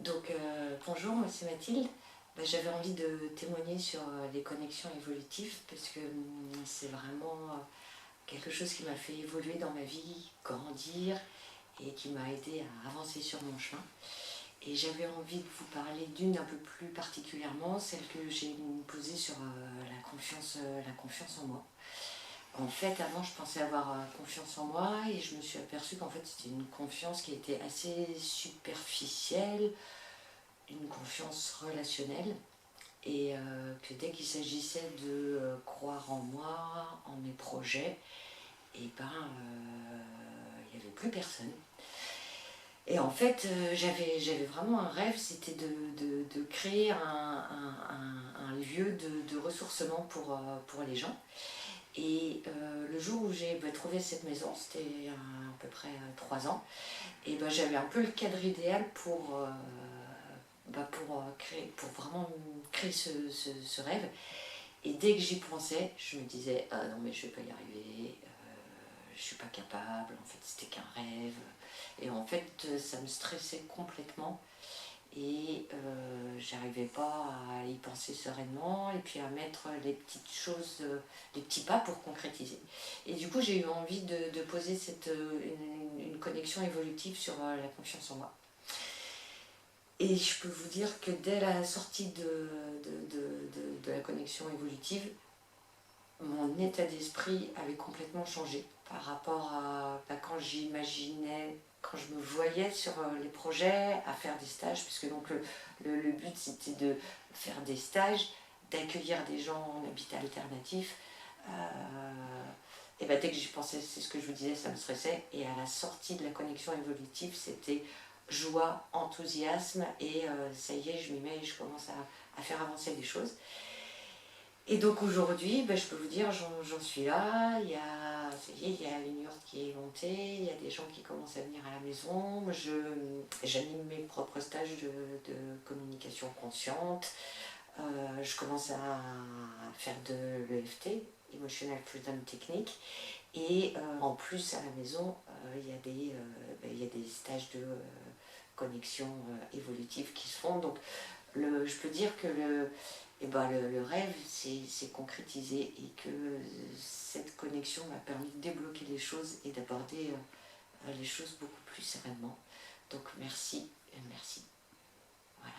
Bonjour, moi c'est Mathilde. J'avais envie de témoigner sur les connexions évolutives parce que c'est vraiment quelque chose qui m'a fait évoluer dans ma vie, grandir et qui m'a aidé à avancer sur mon chemin. Et j'avais envie de vous parler d'une un peu plus particulièrement, celle que j'ai posée sur la confiance en moi. En fait, avant, je pensais avoir confiance en moi et je me suis aperçue qu'en fait, c'était une confiance qui était assez superficielle, une confiance relationnelle, et que dès qu'il s'agissait de croire en moi, en mes projets, et il n'y avait plus personne. Et en fait, j'avais vraiment un rêve, c'était de créer un lieu de ressourcement pour les gens. Et le jour où j'ai trouvé cette maison, c'était il y a à peu près 3 ans, et j'avais un peu le cadre idéal pour vraiment créer ce rêve. Et dès que j'y pensais, je me disais ah non mais je vais pas y arriver, je suis pas capable, en fait c'était qu'un rêve. Et en fait ça me stressait complètement et j'arrivais pas à y penser sereinement et puis à mettre les petites choses, les petits pas pour concrétiser. Et du coup j'ai eu envie de poser une connexion évolutive sur la confiance en moi. Et je peux vous dire que dès la sortie de la connexion évolutive, mon état d'esprit avait complètement changé par rapport à quand j'imaginais, quand je me voyais sur les projets, à faire des stages, puisque donc le but c'était de faire des stages, d'accueillir des gens en habitat alternatif. Et dès que j'y pensais, c'est ce que je vous disais, ça me stressait. Et à la sortie de la connexion évolutive, c'était joie, enthousiasme, et ça y est, je m'y mets et je commence à faire avancer les choses. Et donc aujourd'hui, je peux vous dire, j'en suis là, ça y est, il y a une yourte qui est montée, il y a des gens qui commencent à venir à la maison, j'anime mes propres stages de communication consciente, je commence à faire de l'EFT, Emotional Freedom Technique, et en plus à la maison, il y a des stages de connexion évolutive qui se font. Donc je peux dire que le rêve s'est concrétisé et que cette connexion m'a permis de débloquer les choses et d'aborder les choses beaucoup plus sereinement. Donc merci, merci. Voilà.